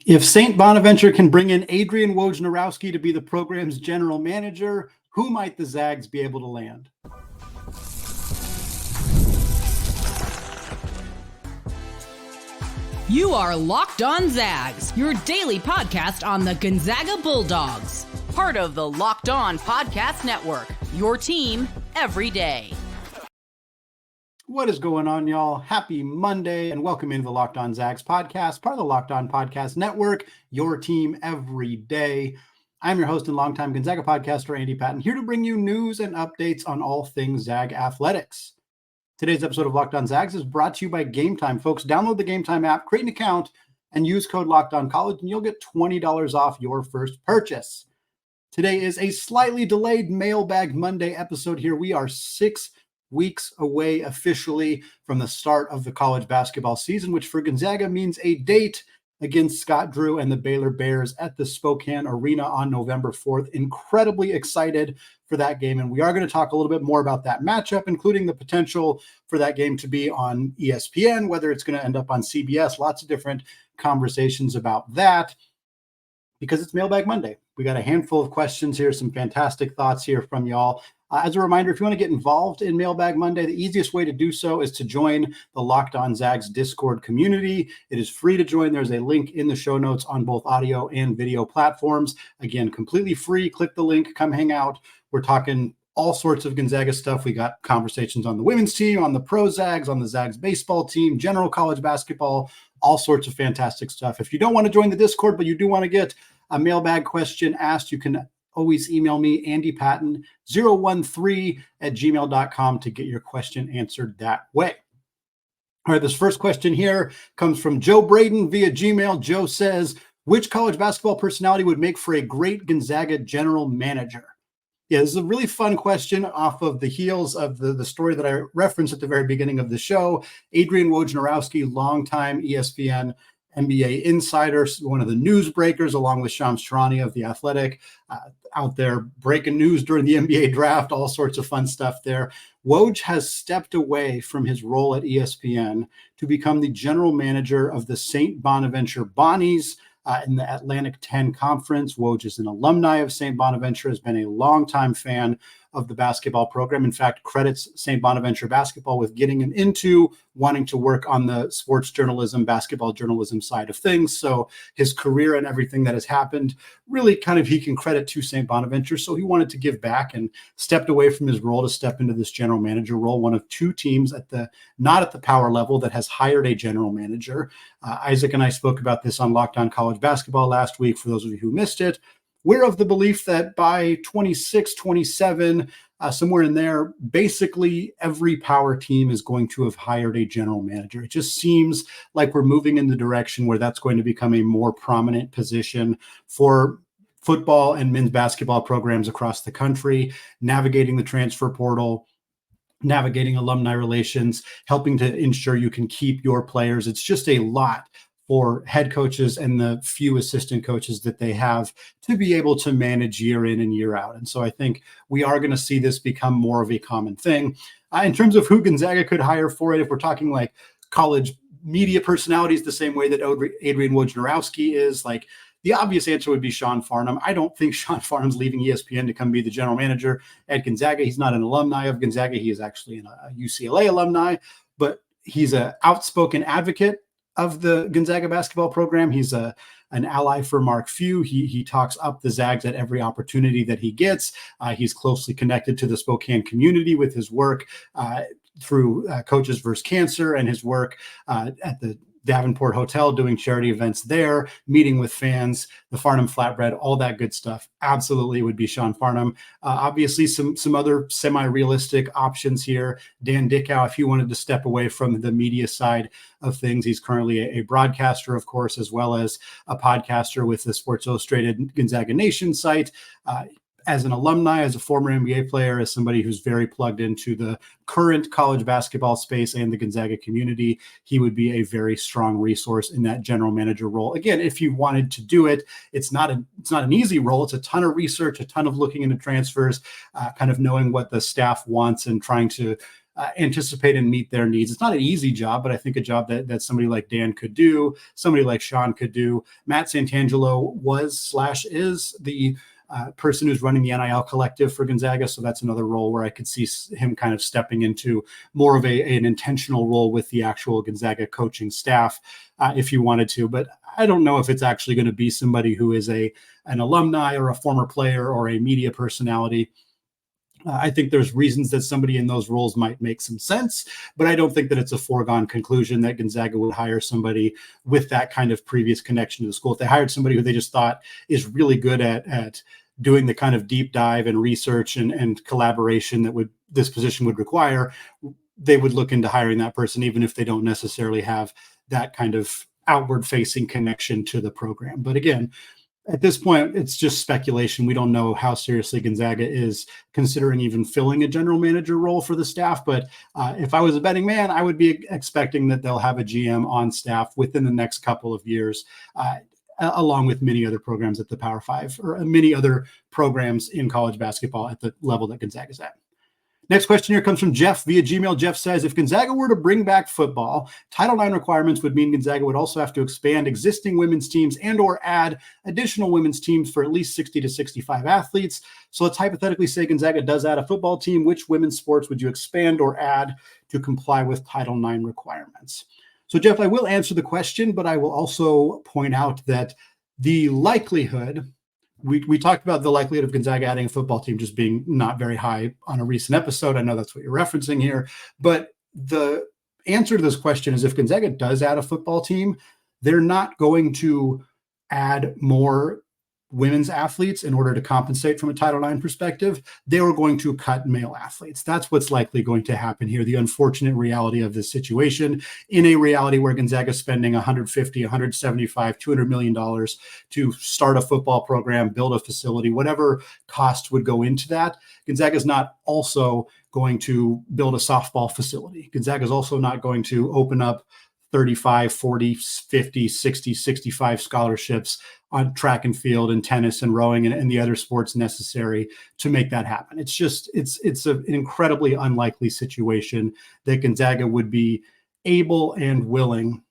If St. Bonaventure can bring in Adrian Wojnarowski to be the program's general manager, who might the Zags be able to land? You are Locked On Zags, your daily podcast on the Gonzaga Bulldogs. Part of the Locked On Podcast Network, your team every day. What is going on, y'all? Happy Monday, and welcome into the Locked On Zags podcast, part of the Locked On Podcast Network, your team every day. I'm your host and longtime Gonzaga podcaster, Andy Patton, here to bring you news and updates on all things Zag athletics. Today's episode of Locked On Zags is brought to you by GameTime. Folks, download the GameTime app, create an account, and use code LOCKEDONCollege, and you'll get $20 off your first purchase. Today is a slightly delayed Mailbag Monday episode here. We are 6 weeks away officially from the start of the college basketball season, which for Gonzaga means a date against Scott Drew and the Baylor Bears at the Spokane Arena on November 4th. Incredibly excited for that game, and we are going to talk a little bit more about that matchup, including the potential for that game to be on ESPN, whether it's going to end up on CBS, lots of different conversations about that, because it's Mailbag Monday. We got a handful of questions here, some fantastic thoughts here from y'all. As a reminder, if you want to get involved in Mailbag Monday, the easiest way to do so is to join the Locked On Zags Discord community. It is free to join. There's a link in the show notes on both audio and video platforms. Again, completely free. Click the link, come hang out. We're talking all sorts of Gonzaga stuff. We got conversations on the women's team, on the pro Zags, on the Zags baseball team, general college basketball, all sorts of fantastic stuff. If you don't want to join the Discord, but you do want to get a mailbag question asked, you can always email me, andypatton013@gmail.com, to get your question answered that way. All right, this first question here comes from Joe Braden via Gmail. Joe says, which college basketball personality would make for a great Gonzaga general manager? Yeah, this is a really fun question off of the heels of the story that I referenced at the very beginning of the show. Adrian Wojnarowski, longtime ESPN NBA insider, one of the newsbreakers, along with Shams Charania of The Athletic, out there breaking news during the NBA draft, all sorts of fun stuff there. Woj has stepped away from his role at ESPN to become the general manager of the St. Bonaventure Bonnies in the Atlantic 10 Conference. Woj is an alumni of St. Bonaventure, has been a longtime fan of the basketball program. In fact, credits St. Bonaventure basketball with getting him into wanting to work on the sports journalism, basketball journalism side of things. So his career and everything that has happened, really kind of he can credit to St. Bonaventure. So he wanted to give back and stepped away from his role to step into this general manager role, one of two teams not at the power level that has hired a general manager. Isaac and I spoke about this on Locked On College Basketball last week, for those of you who missed it. We're of the belief that by 26, 27, somewhere in there, basically every power team is going to have hired a general manager. It just seems like we're moving in the direction where that's going to become a more prominent position for football and men's basketball programs across the country, navigating the transfer portal, navigating alumni relations, helping to ensure you can keep your players. It's just a lot for head coaches and the few assistant coaches that they have to be able to manage year in and year out. And so I think we are going to see this become more of a common thing. In terms of who Gonzaga could hire for it, if we're talking like college media personalities, the same way that Adrian Wojnarowski is, like, the obvious answer would be Sean Farnham. I don't think Sean Farnham's leaving ESPN to come be the general manager at Gonzaga. He's not an alumni of Gonzaga. He is actually a UCLA alumni, but he's an outspoken advocate of the Gonzaga basketball program. He's an ally for Mark Few. He talks up the Zags at every opportunity that he gets. He's closely connected to the Spokane community with his work through Coaches vs. Cancer and his work at the Davenport Hotel, doing charity events there, meeting with fans, the Farnham Flatbread, all that good stuff. Absolutely would be Sean Farnham. Obviously, some other semi-realistic options here. Dan Dickow, if he wanted to step away from the media side of things. He's currently a broadcaster, of course, as well as a podcaster with the Sports Illustrated Gonzaga Nation site. As an alumni, as a former NBA player, as somebody who's very plugged into the current college basketball space and the Gonzaga community, he would be a very strong resource in that general manager role. Again, if you wanted to do it, it's not an easy role. It's a ton of research, a ton of looking into transfers, kind of knowing what the staff wants and trying to anticipate and meet their needs. It's not an easy job, but I think a job that somebody like Dan could do, somebody like Sean could do. Matt Santangelo was/is the person who's running the NIL collective for Gonzaga. So that's another role where I could see him kind of stepping into more of an intentional role with the actual Gonzaga coaching staff if he wanted to. But I don't know if it's actually going to be somebody who is an alumni or a former player or a media personality. I think there's reasons that somebody in those roles might make some sense, but I don't think that it's a foregone conclusion that Gonzaga would hire somebody with that kind of previous connection to the school. If they hired somebody who they just thought is really good at doing the kind of deep dive and research and collaboration that this position would require, they would look into hiring that person, even if they don't necessarily have that kind of outward facing connection to the program. But again, at this point, it's just speculation. We don't know how seriously Gonzaga is considering even filling a general manager role for the staff. But if I was a betting man, I would be expecting that they'll have a GM on staff within the next couple of years, along with many other programs at the Power Five or many other programs in college basketball at the level that Gonzaga's at. Next question here comes from Jeff via Gmail. Jeff says, if Gonzaga were to bring back football, Title IX requirements would mean Gonzaga would also have to expand existing women's teams and or add additional women's teams for at least 60 to 65 athletes. So let's hypothetically say Gonzaga does add a football team. Which women's sports would you expand or add to comply with Title IX requirements? So Jeff, I will answer the question, but I will also point out that the likelihood, we talked about the likelihood of Gonzaga adding a football team just being not very high on a recent episode. I know that's what you're referencing here, but the answer to this question is if Gonzaga does add a football team, they're not going to add more women's athletes in order to compensate from a Title IX perspective. They were going to cut male athletes. That's what's likely going to happen here. The unfortunate reality of this situation, in a reality where Gonzaga is spending $150, $175, $200 million to start a football program, build a facility, whatever cost would go into that. Gonzaga is not also going to build a softball facility. Gonzaga is also not going to open up 35, 40, 50, 60, 65 scholarships on track and field and tennis and rowing and the other sports necessary to make that happen. It's just, it's an incredibly unlikely situation that Gonzaga would be able and willing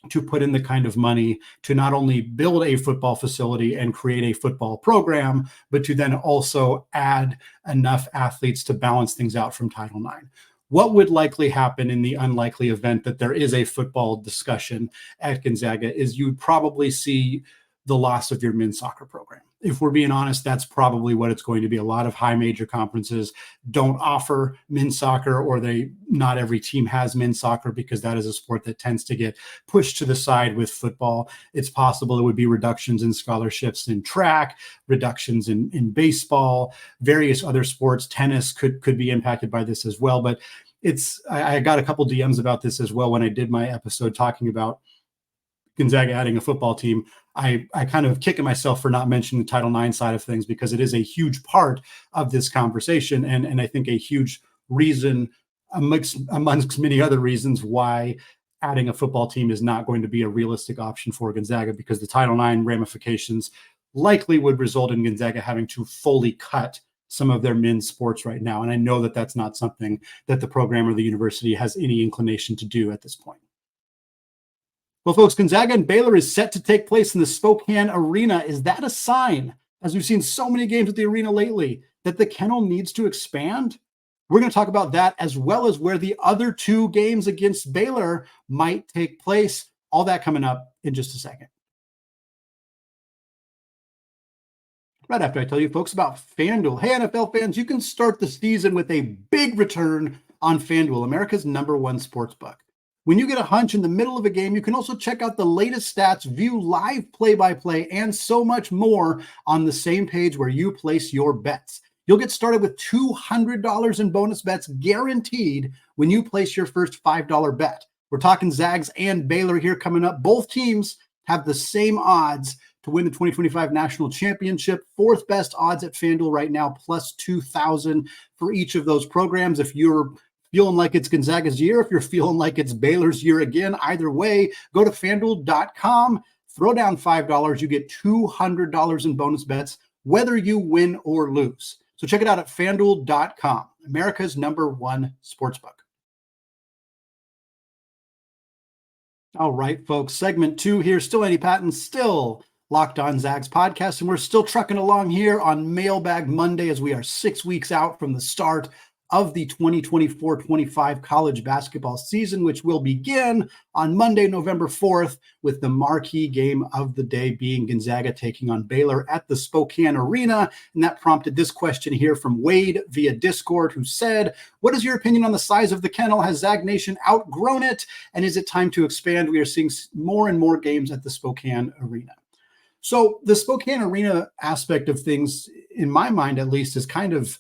to put in the kind of money to not only build a football facility and create a football program, but to then also add enough athletes to balance things out from Title IX. What would likely happen in the unlikely event that there is a football discussion at Gonzaga is you would probably see the loss of your men's soccer program. If we're being honest, that's probably what it's going to be. A lot of high major conferences don't offer men's soccer, or not every team has men's soccer because that is a sport that tends to get pushed to the side with football. It's possible it would be reductions in scholarships in track, reductions in baseball, various other sports. Tennis could be impacted by this as well. But I got a couple DMs about this as well when I did my episode talking about Gonzaga adding a football team. I kind of kicking myself for not mentioning the Title IX side of things because it is a huge part of this conversation. And I think a huge reason amongst many other reasons why adding a football team is not going to be a realistic option for Gonzaga, because the Title IX ramifications likely would result in Gonzaga having to fully cut some of their men's sports right now. And I know that that's not something that the program or the university has any inclination to do at this point. Well, folks, Gonzaga and Baylor is set to take place in the Spokane Arena. Is that a sign, as we've seen so many games at the arena lately, that the Kennel needs to expand? We're going to talk about that, as well as where the other two games against Baylor might take place. All that coming up in just a second. Right after I tell you folks about FanDuel. Hey, NFL fans, you can start the season with a big return on FanDuel, America's #1 sportsbook. When you get a hunch in the middle of a game, you can also check out the latest stats, view live play-by-play, and so much more on the same page where you place your bets. You'll get started with $200 in bonus bets guaranteed when you place your first $5 bet. We're talking Zags and Baylor here coming up. Both teams have the same odds to win the 2025 National Championship. Fourth best odds at FanDuel right now, plus 2,000 for each of those programs. If you're feeling like it's Gonzaga's year, if you're feeling like it's Baylor's year again, either way, go to FanDuel.com, throw down $5, you get $200 in bonus bets, whether you win or lose. So So check it out at FanDuel.com, America's #1 sportsbook. All right, folks, segment 2 here. Still Andy Patton, still Locked On Zags podcast, and we're still trucking along here on Mailbag Monday as we are 6 weeks out from the start of the 2024-25 college basketball season, which will begin on Monday, November 4th, with the marquee game of the day being Gonzaga taking on Baylor at the Spokane Arena. And that prompted this question here from Wade via Discord, who said, what is your opinion on the size of the Kennel? Has Zag Nation outgrown it? And is it time to expand? We are seeing more and more games at the Spokane Arena. So the Spokane Arena aspect of things, in my mind at least, is kind of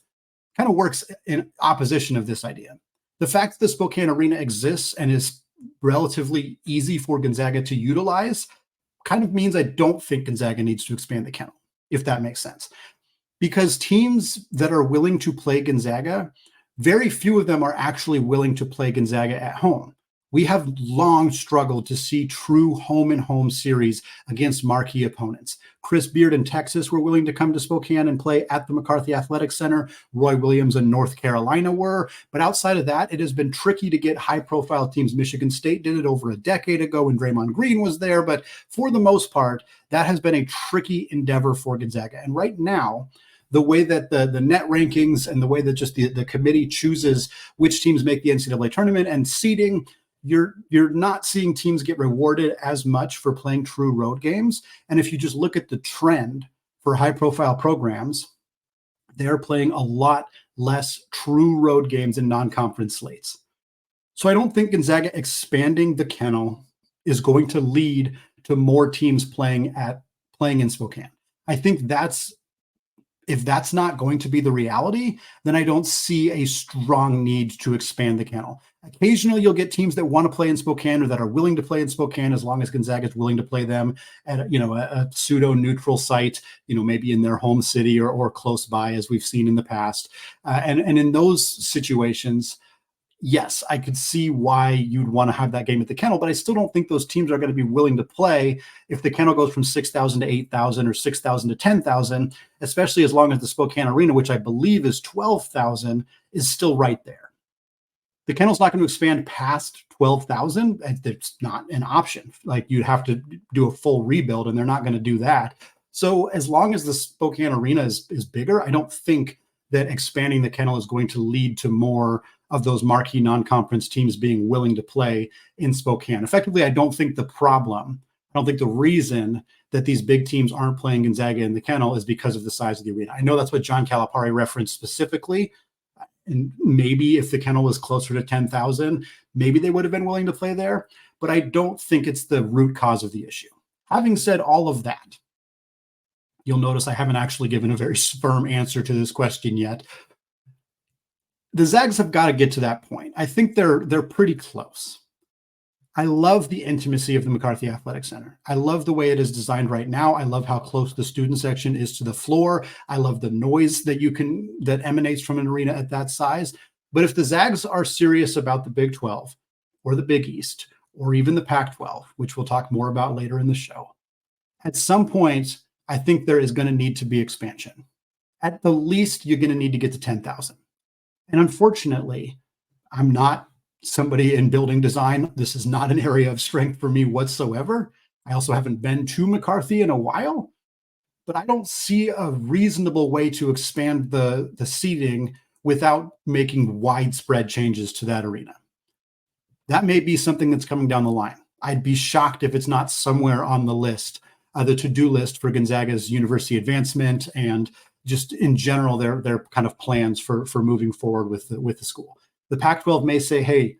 works in opposition of this idea. The fact that the Spokane Arena exists and is relatively easy for Gonzaga to utilize kind of means I don't think Gonzaga needs to expand the Kennel, if that makes sense. Because teams that are willing to play Gonzaga, very few of them are actually willing to play Gonzaga at home. We have long struggled to see true home-and-home series against marquee opponents. Chris Beard in Texas were willing to come to Spokane and play at the McCarthey Athletic Center. Roy Williams in North Carolina were. But outside of that, it has been tricky to get high-profile teams. Michigan State did it over a decade ago when Draymond Green was there. But for the most part, that has been a tricky endeavor for Gonzaga. And right now, the way that the net rankings and the way that just the committee chooses which teams make the NCAA tournament and seeding, you're not seeing teams get rewarded as much for playing true road games. And if you just look at the trend for high-profile programs, they're playing a lot less true road games in non-conference slates. So I don't think Gonzaga expanding the Kennel is going to lead to more teams playing in Spokane. I think if that's not going to be the reality, then I don't see a strong need to expand the Kennel. Occasionally, you'll get teams that want to play in Spokane or that are willing to play in Spokane as long as Gonzaga is willing to play them at a pseudo-neutral site, maybe in their home city or close by, as we've seen in the past. And in those situations, yes, I could see why you'd want to have that game at the Kennel, but I still don't think those teams are going to be willing to play if the Kennel goes from 6,000 to 8,000 or 6,000 to 10,000, especially as long as the Spokane Arena, which I believe is 12,000, is still right there. The Kennel's not going to expand past 12,000. It's not an option. Like, you'd have to do a full rebuild, and they're not going to do that. So as long as the Spokane Arena is bigger, I don't think that expanding the Kennel is going to lead to more of those marquee non-conference teams being willing to play in Spokane. Effectively, I don't think the reason that these big teams aren't playing Gonzaga in the Kennel is because of the size of the arena. I know that's what John Calipari referenced specifically. And maybe if the Kennel was closer to 10,000, maybe they would have been willing to play there. But I don't think it's the root cause of the issue. Having said all of that, you'll notice I haven't actually given a very firm answer to this question yet. The Zags have got to get to that point. I think they're pretty close. I love the intimacy of the McCarthey Athletic Center. I love the way it is designed right now. I love how close the student section is to the floor. I love the noise that emanates from an arena at that size. But if the Zags are serious about the Big 12 or the Big East or even the Pac-12, which we'll talk more about later in the show, at some point, I think there is going to need to be expansion. At the least, you're going to need to get to 10,000. And unfortunately, I'm not somebody in building design. This is not an area of strength for me whatsoever. I also haven't been to McCarthey in a while, but I don't see a reasonable way to expand the seating without making widespread changes to that arena. That may be something that's coming down the line. I'd be shocked if it's not somewhere on the list, the to-do list for Gonzaga's university advancement and just in general, their kind of plans for moving forward with the school. The Pac-12 may say, hey,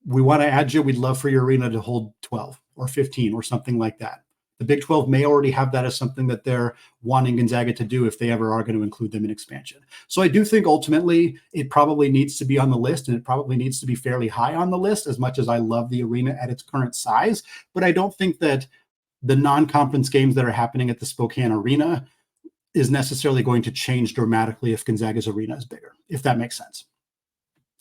we want to add you. We'd love for your arena to hold 12 or 15 or something like that. The Big 12 may already have that as something that they're wanting Gonzaga to do if they ever are going to include them in expansion. So I do think ultimately it probably needs to be on the list, and it probably needs to be fairly high on the list, as much as I love the arena at its current size. But I don't think that the non-conference games that are happening at the Spokane Arena is necessarily going to change dramatically if Gonzaga's arena is bigger, if that makes sense.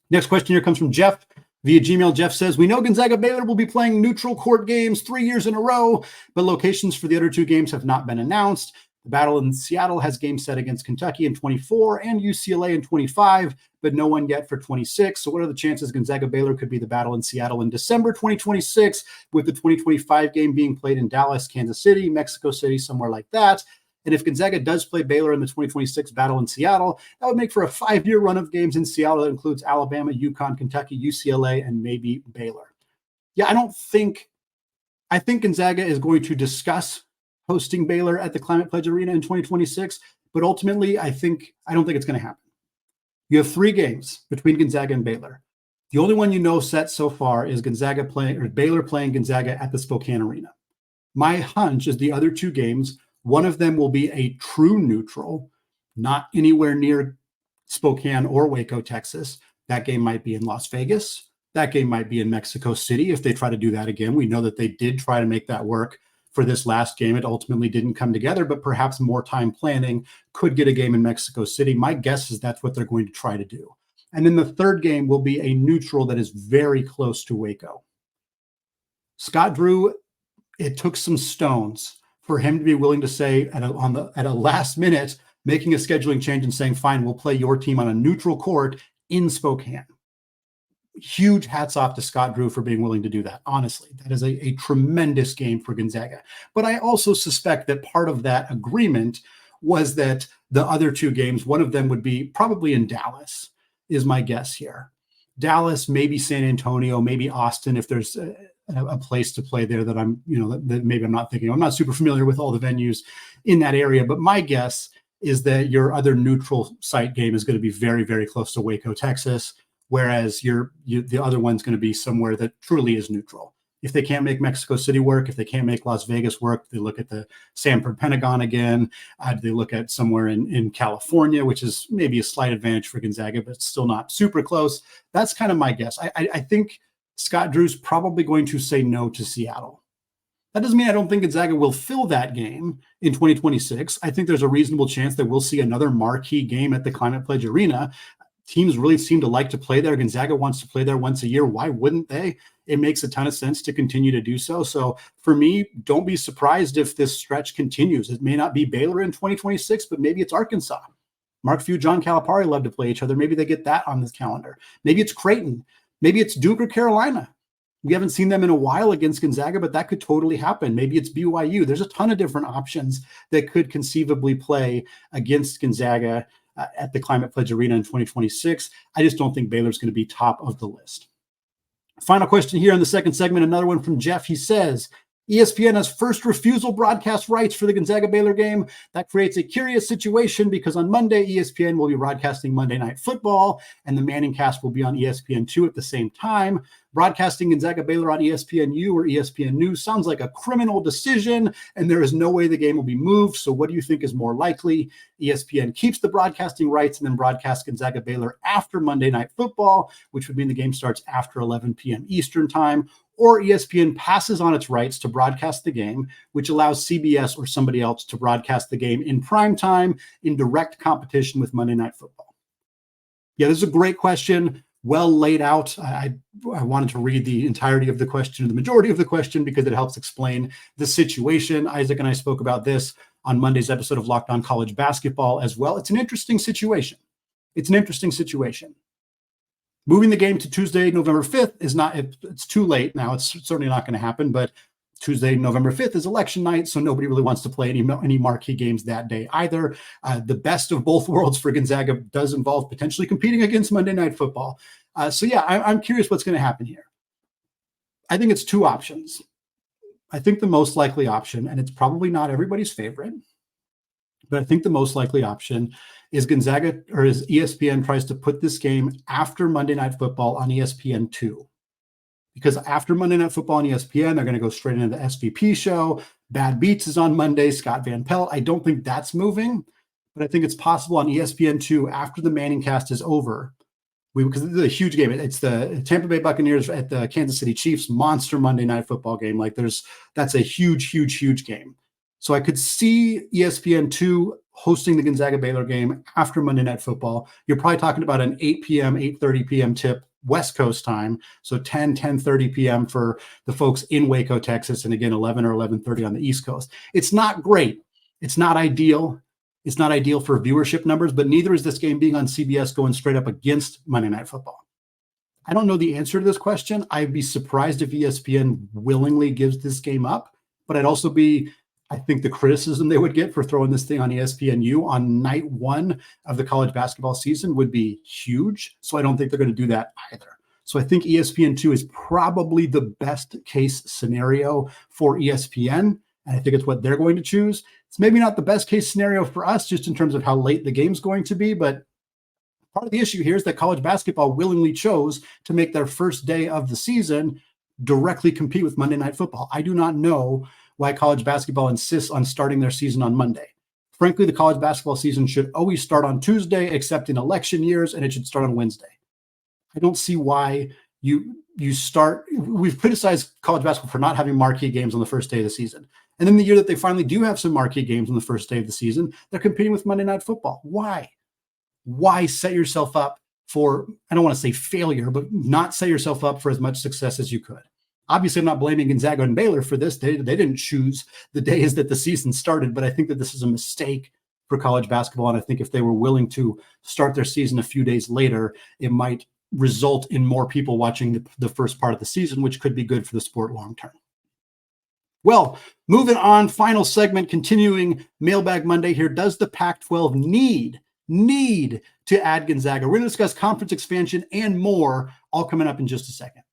Next question here comes from Jeff via Gmail. Jeff says, we know Gonzaga Baylor will be playing neutral court games 3 years in a row, but locations for the other two games have not been announced. The battle in Seattle has games set against Kentucky in 24 and UCLA in 25, but no one yet for 26. So what are the chances Gonzaga Baylor could be the battle in Seattle in December 2026, with the 2025 game being played in Dallas, Kansas City, Mexico City, somewhere like that? And if Gonzaga does play Baylor in the 2026 battle in Seattle, that would make for a 5-year run of games in Seattle that includes Alabama, UConn, Kentucky, UCLA, and maybe Baylor. Yeah, I think Gonzaga is going to discuss hosting Baylor at the Climate Pledge Arena in 2026, but ultimately, I don't think it's going to happen. You have 3 games between Gonzaga and Baylor. The only one set so far is Baylor playing Gonzaga at the Spokane Arena. My hunch is the other 2 games, one of them will be a true neutral, not anywhere near Spokane or Waco, Texas. That game might be in Las Vegas. That game might be in Mexico City if they try to do that again. We know that they did try to make that work for this last game. It ultimately didn't come together, but perhaps more time planning could get a game in Mexico City. My guess is that's what they're going to try to do. And then the third game will be a neutral that is very close to Waco. Scott Drew, it took some stones for him to be willing to say at a last minute, making a scheduling change and saying, fine, we'll play your team on a neutral court in Spokane. Huge hats off to Scott Drew for being willing to do that. Honestly, that is a tremendous game for Gonzaga. But I also suspect that part of that agreement was that the other 2 games, one of them would be probably in Dallas, is my guess here. Dallas, maybe San Antonio, maybe Austin, if there's a place to play there that that maybe I'm not thinking of. I'm not super familiar with all the venues in that area, but my guess is that your other neutral site game is going to be very, very close to Waco, Texas, whereas the other one's going to be somewhere that truly is neutral. If they can't make Mexico City work, if they can't make Las Vegas work, they look at the Sanford Pentagon again. They look at somewhere in California, which is maybe a slight advantage for Gonzaga, but still not super close. That's kind of my guess. I think Scott Drew's probably going to say no to Seattle. That doesn't mean I don't think Gonzaga will fill that game in 2026. I think there's a reasonable chance that we'll see another marquee game at the Climate Pledge Arena. Teams really seem to like to play there. Gonzaga wants to play there once a year. Why wouldn't they? It makes a ton of sense to continue to do so. So for me, don't be surprised if this stretch continues. It may not be Baylor in 2026, but maybe it's Arkansas. Mark Few, John Calipari love to play each other. Maybe they get that on this calendar. Maybe it's Creighton. Maybe it's Duke or Carolina. We haven't seen them in a while against Gonzaga, but that could totally happen. Maybe it's BYU. There's a ton of different options that could conceivably play against Gonzaga at the Climate Pledge Arena in 2026. I just don't think Baylor's going to be top of the list. Final question here in the second segment, another one from Jeff. He says, ESPN has first refusal broadcast rights for the Gonzaga Baylor game. That creates a curious situation because on Monday, ESPN will be broadcasting Monday Night Football, and the Manning cast will be on ESPN2 at the same time. Broadcasting Gonzaga Baylor on ESPNU or ESPN News sounds like a criminal decision, and there is no way the game will be moved. So what do you think is more likely? ESPN keeps the broadcasting rights and then broadcasts Gonzaga Baylor after Monday Night Football, which would mean the game starts after 11 p.m. Eastern time, or ESPN passes on its rights to broadcast the game, which allows CBS or somebody else to broadcast the game in prime time in direct competition with Monday Night Football. Yeah, this is a great question. Well laid out. I wanted to read the entirety of the question, the majority of the question, because it helps explain the situation. Isaac and I spoke about this on Monday's episode of Locked On College Basketball as well. It's an interesting situation. Moving the game to Tuesday, November 5th is not, it's too late now. It's certainly not going to happen, but Tuesday, November 5th is election night, so nobody really wants to play any marquee games that day either. The best of both worlds for Gonzaga does involve potentially competing against Monday Night Football. I'm curious what's going to happen here. I think it's 2 options. I think the most likely option, and it's probably not everybody's favorite, but I think the most likely option is Gonzaga, or is ESPN tries to put this game after Monday Night Football on ESPN2. Because after Monday Night Football on ESPN, they're going to go straight into the SVP show. Bad Beats is on Monday, Scott Van Pelt. I don't think that's moving, but I think it's possible on ESPN2 after the Manning cast is over. Because this is a huge game. It's the Tampa Bay Buccaneers at the Kansas City Chiefs monster Monday Night Football game. That's a huge game. So I could see ESPN2 hosting the Gonzaga Baylor game after Monday Night Football. You're probably talking about an 8 p.m., 8:30 p.m. tip West Coast time. So 10:30 p.m. for the folks in Waco, Texas. And again, 11 or 11:30 on the East Coast. It's not great. It's not ideal. It's not ideal for viewership numbers, but neither is this game being on CBS going straight up against Monday Night Football. I don't know the answer to this question. I'd be surprised if ESPN willingly gives this game up, but I think the criticism they would get for throwing this thing on ESPNU on night one of the college basketball season would be huge. So I don't think they're going to do that either. So I think ESPN2 is probably the best case scenario for ESPN. And I think it's what they're going to choose. It's maybe not the best case scenario for us, just in terms of how late the game's going to be. But part of the issue here is that college basketball willingly chose to make their first day of the season directly compete with Monday Night Football. I do not know why college basketball insists on starting their season on Monday. Frankly, the college basketball season should always start on Tuesday, except in election years, and it should start on Wednesday. I don't see why you start. We've criticized college basketball for not having marquee games on the first day of the season. And then the year that they finally do have some marquee games on the first day of the season, they're competing with Monday Night Football. Why? Why set yourself up for, I don't want to say failure, but not set yourself up for as much success as you could? Obviously, I'm not blaming Gonzaga and Baylor for this. They didn't choose the days that the season started, but I think that this is a mistake for college basketball. And I think if they were willing to start their season a few days later, it might result in more people watching the first part of the season, which could be good for the sport long term. Well, moving on, final segment, continuing Mailbag Monday here. Does the Pac-12 need to add Gonzaga? We're going to discuss conference expansion and more, all coming up in just a second.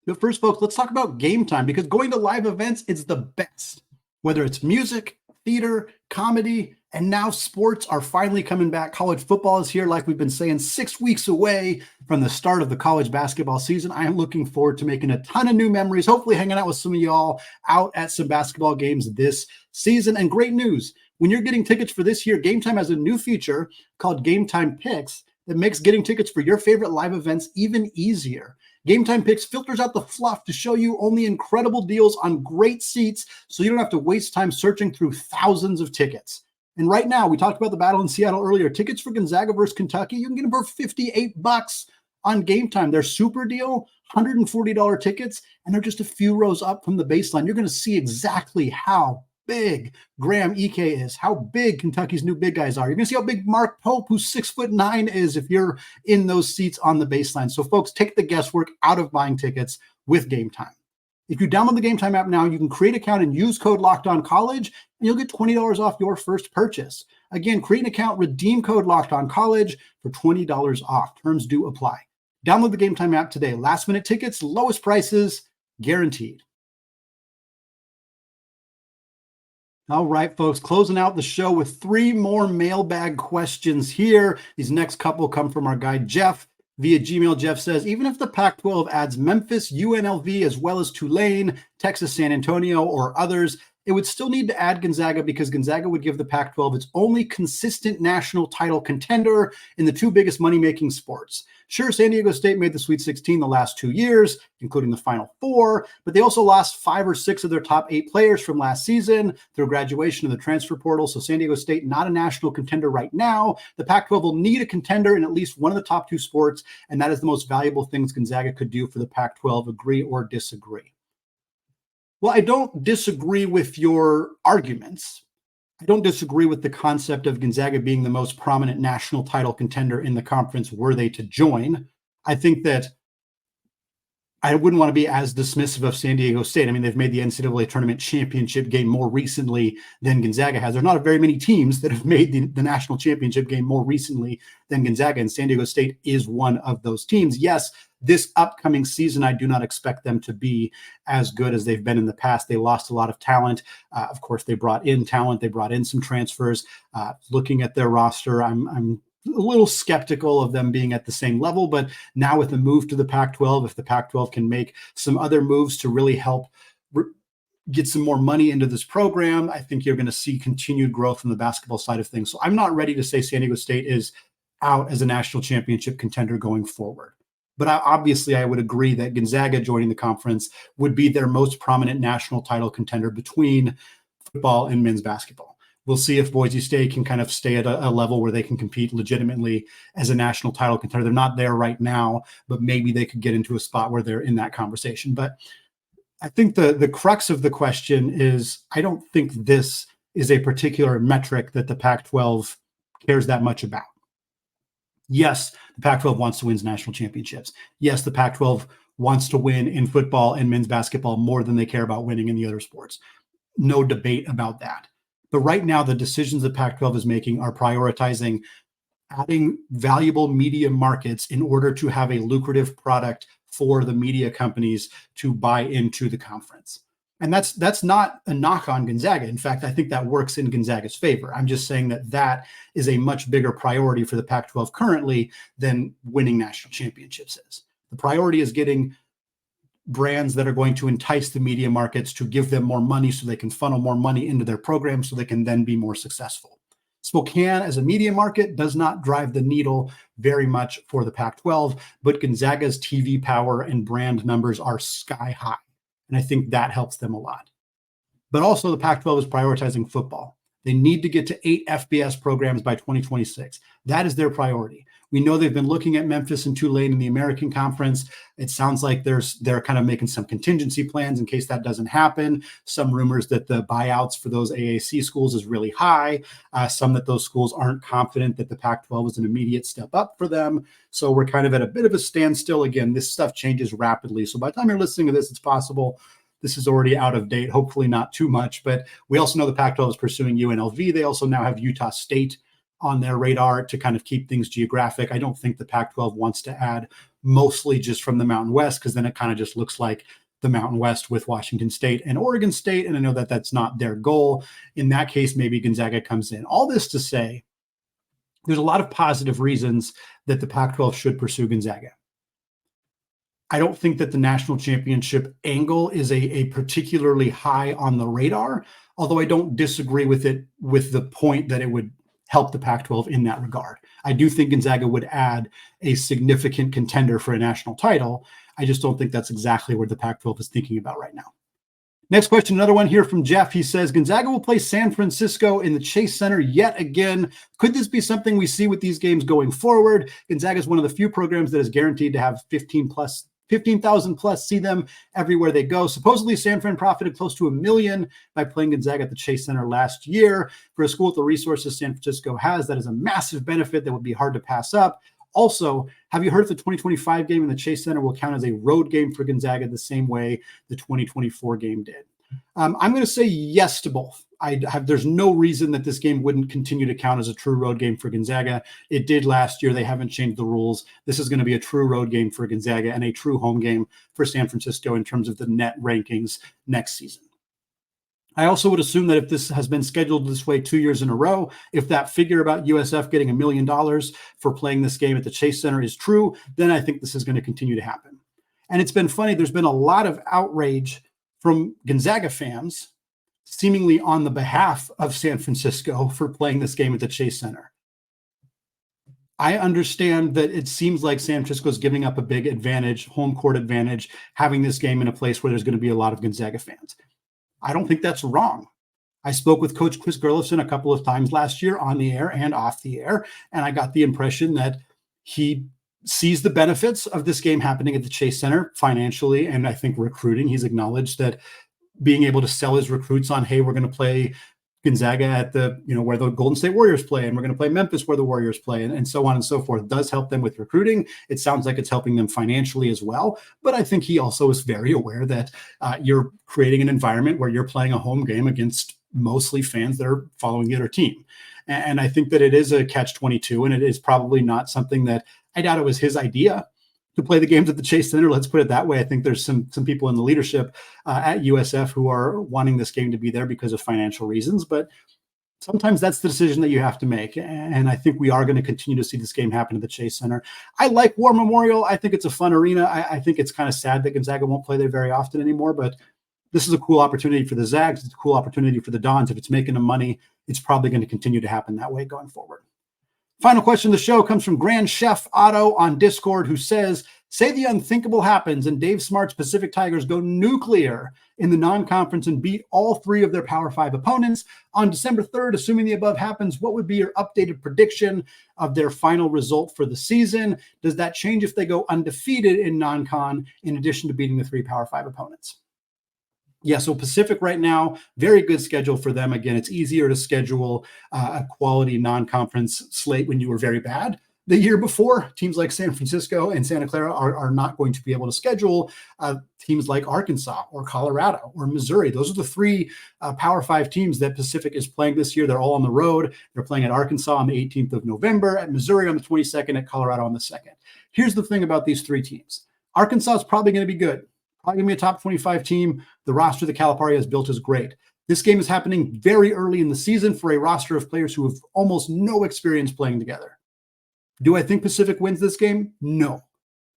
But first, folks, let's talk about Game Time, because going to live events is the best. Whether it's music, theater, comedy, and now sports are finally coming back. College football is here, like we've been saying, 6 weeks away from the start of the college basketball season. I am looking forward to making a ton of new memories, hopefully hanging out with some of y'all out at some basketball games this season. And great news, when you're getting tickets for this year, Game Time has a new feature called Game Time Picks that makes getting tickets for your favorite live events even easier. Game Time Picks filters out the fluff to show you only incredible deals on great seats, so you don't have to waste time searching through thousands of tickets. And right now, we talked about the battle in Seattle earlier. Tickets for Gonzaga versus Kentucky, you can get them for $58 on Game Time. They're super deal, $140 tickets, and they're just a few rows up from the baseline. You're going to see exactly how big Graham Ike is, how big Kentucky's new big guys are. You're going to see how big Mark Pope, who's 6'9", is if you're in those seats on the baseline. So folks, take the guesswork out of buying tickets with Game Time. If you download the Game Time app now, you can create an account and use code LOCKEDONCollege, and you'll get $20 off your first purchase. Again, create an account, redeem code LOCKEDONCollege for $20 off. Terms do apply. Download the Game Time app today. Last minute tickets, lowest prices, guaranteed. All right, folks, closing out the show with 3 more mailbag questions here. These next couple come from our guy, Jeff. Via Gmail, Jeff says, even if the Pac-12 adds Memphis, UNLV, as well as Tulane, Texas, San Antonio, or others, it would still need to add Gonzaga, because Gonzaga would give the Pac-12 its only consistent national title contender in the 2 biggest money-making sports. Sure, San Diego State made the Sweet 16 the last 2 years, including the Final Four, but they also lost 5 or 6 of their top 8 players from last season through graduation of the transfer portal. So San Diego State, not a national contender right now. The Pac-12 will need a contender in at least one of the top 2 sports, and that is the most valuable things Gonzaga could do for the Pac-12. Agree or disagree? Well, I don't disagree with your arguments. I don't disagree with the concept of Gonzaga being the most prominent national title contender in the conference were they to join. I think that I wouldn't want to be as dismissive of San Diego State. I mean, they've made the NCAA tournament championship game more recently than Gonzaga has. There's not very many teams that have made the national championship game more recently than Gonzaga, and San Diego State is one of those teams. Yes, this upcoming season, I do not expect them to be as good as they've been in the past. They lost a lot of talent. Of course, they brought in talent. They brought in some transfers. Looking at their roster, I'm a little skeptical of them being at the same level, but now with the move to the Pac-12, if the Pac-12 can make some other moves to really help get some more money into this program, I think you're going to see continued growth from the basketball side of things. So I'm not ready to say San Diego State is out as a national championship contender going forward. But obviously, I would agree that Gonzaga joining the conference would be their most prominent national title contender between football and men's basketball. We'll see if Boise State can kind of stay at a level where they can compete legitimately as a national title contender. They're not there right now, but maybe they could get into a spot where they're in that conversation. But I think the crux of the question is, I don't think this is a particular metric that the Pac-12 cares that much about. Yes, the Pac-12 wants to win national championships. Yes, the Pac-12 wants to win in football and men's basketball more than they care about winning in the other sports. No debate about that. But right now, the decisions the Pac-12 is making are prioritizing adding valuable media markets in order to have a lucrative product for the media companies to buy into the conference. And that's not a knock on Gonzaga. In fact, I think that works in Gonzaga's favor. I'm just saying that is a much bigger priority for the Pac-12 currently than winning national championships is. The priority is getting brands that are going to entice the media markets to give them more money so they can funnel more money into their program so they can then be more successful. Spokane as a media market does not drive the needle very much for the Pac-12, but Gonzaga's TV power and brand numbers are sky high. And I think that helps them a lot. But also the Pac-12 is prioritizing football. They need to get to 8 FBS programs by 2026. That is their priority. We know they've been looking at Memphis and Tulane in the American Conference. It sounds like they're kind of making some contingency plans in case that doesn't happen. Some rumors that the buyouts for those AAC schools is really high. Some that those schools aren't confident that the Pac-12 is an immediate step up for them. So we're kind of at a bit of a standstill. Again, this stuff changes rapidly. So by the time you're listening to this, it's possible this is already out of date, hopefully not too much. But we also know the Pac-12 is pursuing UNLV. They also now have Utah State on their radar to kind of keep things geographic. I don't think the Pac-12 wants to add mostly just from the Mountain West, because then it kind of just looks like the Mountain West with Washington State and Oregon State. And I know that that's not their goal. In that case, maybe Gonzaga comes in. All this to say, there's a lot of positive reasons that the Pac-12 should pursue Gonzaga. I don't think that the national championship angle is a particularly high on the radar, although I don't disagree with it with the point that it would help the Pac-12 in that regard. I do think Gonzaga would add a significant contender for a national title. I just don't think that's exactly where the Pac-12 is thinking about right now. Next question, another one here from Jeff. He says, Gonzaga will play San Francisco in the Chase Center yet again. Could this be something we see with these games going forward? Gonzaga is one of the few programs that is guaranteed to have 15,000 plus see them everywhere they go. Supposedly, San Fran profited close to $1 million by playing Gonzaga at the Chase Center last year. For a school with the resources San Francisco has, that is a massive benefit that would be hard to pass up. Also, have you heard if the 2025 game in the Chase Center will count as a road game for Gonzaga the same way the 2024 game did? I'm going to say yes to both. There's no reason that this game wouldn't continue to count as a true road game for Gonzaga. It did last year. They haven't changed the rules. This is going to be a true road game for Gonzaga and a true home game for San Francisco in terms of the net rankings next season. I also would assume that if this has been scheduled this way 2 years in a row, if that figure about USF getting $1 million for playing this game at the Chase Center is true, then I think this is going to continue to happen. And it's been funny. There's been a lot of outrage from Gonzaga fans seemingly on the behalf of San Francisco for playing this game at the Chase Center. I understand that it seems like San Francisco is giving up a big advantage, home court advantage, having this game in a place where there's going to be a lot of Gonzaga fans. I don't think that's wrong. I spoke with Coach Chris Gerlofson a couple of times last year on the air and off the air, and I got the impression that he sees the benefits of this game happening at the Chase Center financially, and I think recruiting. He's acknowledged that being able to sell his recruits on, hey, we're going to play Gonzaga at the, where the Golden State Warriors play, and we're going to play Memphis where the Warriors play, and so on and so forth, does help them with recruiting. It sounds like it's helping them financially as well. But I think he also is very aware that you're creating an environment where you're playing a home game against mostly fans that are following the other team. And I think that it is a catch-22, and it is probably not something that, I doubt it was his idea to play the games at the Chase Center. Let's put it that way. I think there's some people in the leadership at USF who are wanting this game to be there because of financial reasons, but sometimes that's the decision that you have to make. And I think we are going to continue to see this game happen at the Chase Center. I like War Memorial. I think it's a fun arena. I think it's kind of sad that Gonzaga won't play there very often anymore, but this is a cool opportunity for the Zags. It's a cool opportunity for the Dons. If it's making them money, it's probably going to continue to happen that way going forward. Final question of the show comes from Grand Chef Otto on Discord, who says, say the unthinkable happens and Dave Smart's Pacific Tigers go nuclear in the non-conference and beat all 3 of their Power 5 opponents. On December 3rd, assuming the above happens, what would be your updated prediction of their final result for the season? Does that change if they go undefeated in non-con in addition to beating the 3 Power 5 opponents? Yeah, so Pacific right now, very good schedule for them. Again, it's easier to schedule a quality non-conference slate when you were very bad the year before. Teams like San Francisco and Santa Clara are not going to be able to schedule teams like Arkansas or Colorado or Missouri. Those are the three Power 5 teams that Pacific is playing this year. They're all on the road. They're playing at Arkansas on the 18th of November, at Missouri on the 22nd, at Colorado on the 2nd. Here's the thing about these three teams. Arkansas is probably going to be good. Probably going to be a top 25 team. The roster that Calipari has built is great. This game is happening very early in the season for a roster of players who have almost no experience playing together. Do I think Pacific wins this game? No.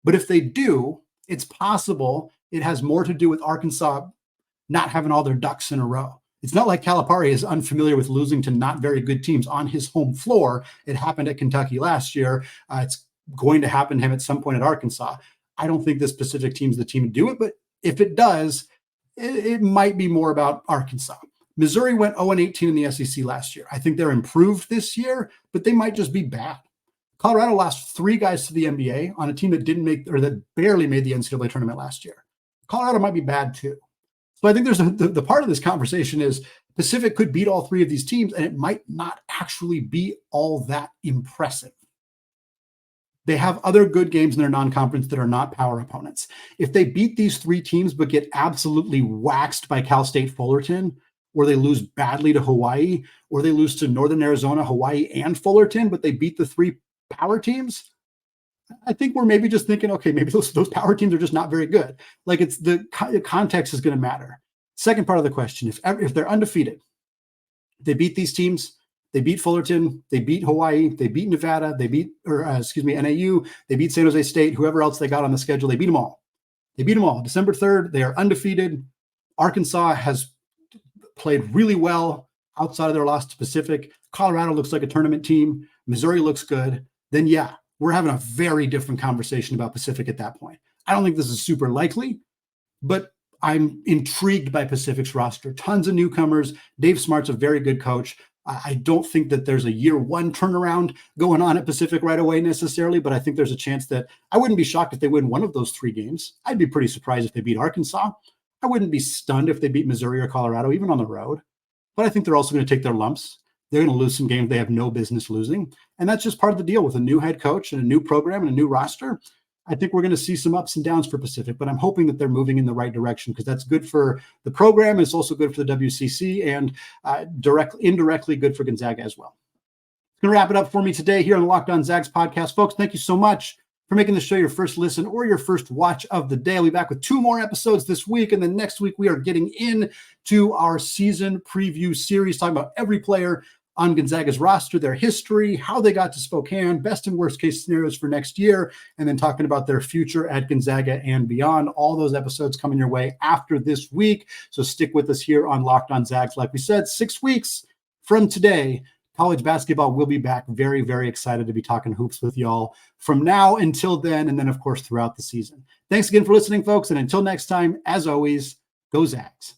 But if they do, it's possible it has more to do with Arkansas not having all their ducks in a row. It's not like Calipari is unfamiliar with losing to not very good teams on his home floor. It happened at Kentucky last year. It's going to happen to him at some point at Arkansas. I don't think this Pacific team's the team to do it, but if it does, it might be more about Arkansas. Missouri went 0-18 in the SEC last year. I think they're improved this year, but they might just be bad. Colorado lost 3 guys to the NBA on a team that didn't make, or that barely made the NCAA tournament last year. Colorado might be bad too. So I think there's the part of this conversation is Pacific could beat all 3 of these teams, and it might not actually be all that impressive. They have other good games in their non-conference that are not power opponents. If they beat these 3 teams but get absolutely waxed by Cal State Fullerton, or they lose badly to Hawaii, or they lose to Northern Arizona, Hawaii, and Fullerton, but they beat the 3 power teams, I think we're maybe just thinking, okay, maybe those power teams are just not very good. Like, it's the context is going to matter. Second part of the question, if they're undefeated, they beat these teams, they beat Fullerton, they beat Hawaii, they beat Nevada, they beat, NAU, they beat San Jose State, whoever else they got on the schedule, they beat them all. They beat them all. December 3rd, they are undefeated. Arkansas has played really well outside of their loss to Pacific. Colorado looks like a tournament team. Missouri looks good. Then, yeah, we're having a very different conversation about Pacific at that point. I don't think this is super likely, but I'm intrigued by Pacific's roster. Tons of newcomers. Dave Smart's a very good coach. I don't think that there's a year 1 turnaround going on at Pacific right away necessarily, but I think there's a chance that I wouldn't be shocked if they win one of those 3 games. I'd be pretty surprised if they beat Arkansas. I wouldn't be stunned if they beat Missouri or Colorado, even on the road. But I think they're also going to take their lumps. They're going to lose some games they have no business losing. And that's just part of the deal with a new head coach and a new program and a new roster. I think we're going to see some ups and downs for Pacific, but I'm hoping that they're moving in the right direction because that's good for the program. It's also good for the WCC and indirectly good for Gonzaga as well. It's going to wrap it up for me today here on the Locked On Zags podcast. Folks, thank you so much for making the show your first listen or your first watch of the day. I'll be back with 2 more episodes this week, and then next week we are getting into our season preview series, talking about every player on Gonzaga's roster, their history, how they got to Spokane, best and worst case scenarios for next year, and then talking about their future at Gonzaga and beyond. All those episodes coming your way after this week. So stick with us here on Locked On Zags. Like we said, 6 weeks from today, college basketball will be back. Very, very excited to be talking hoops with y'all from now until then, and then, of course, throughout the season. Thanks again for listening, folks, and until next time, as always, go Zags.